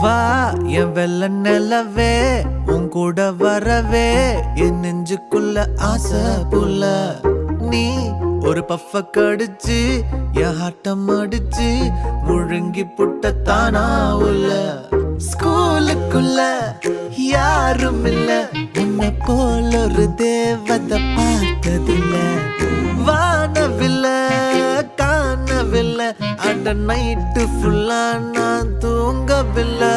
வா என் வெள்ள நிலவே உன் கூட வரவே என் நெஞ்சுக்குள்ள ஆசை புல்ல நீ ஒரு பஃப கடிச்சு என் ஆட்டம் அடிச்சு முழுங்கி புட்ட தானா உள்ள ஸ்கூலுக்குள்ள யாரும் இல்ல உன்னை போல ஒரு தேவதை பார்த்ததில்ல வானவில்ல காணவில்லை அட நைட்டு ஃபுல்லா நான் தூங்கவில்லை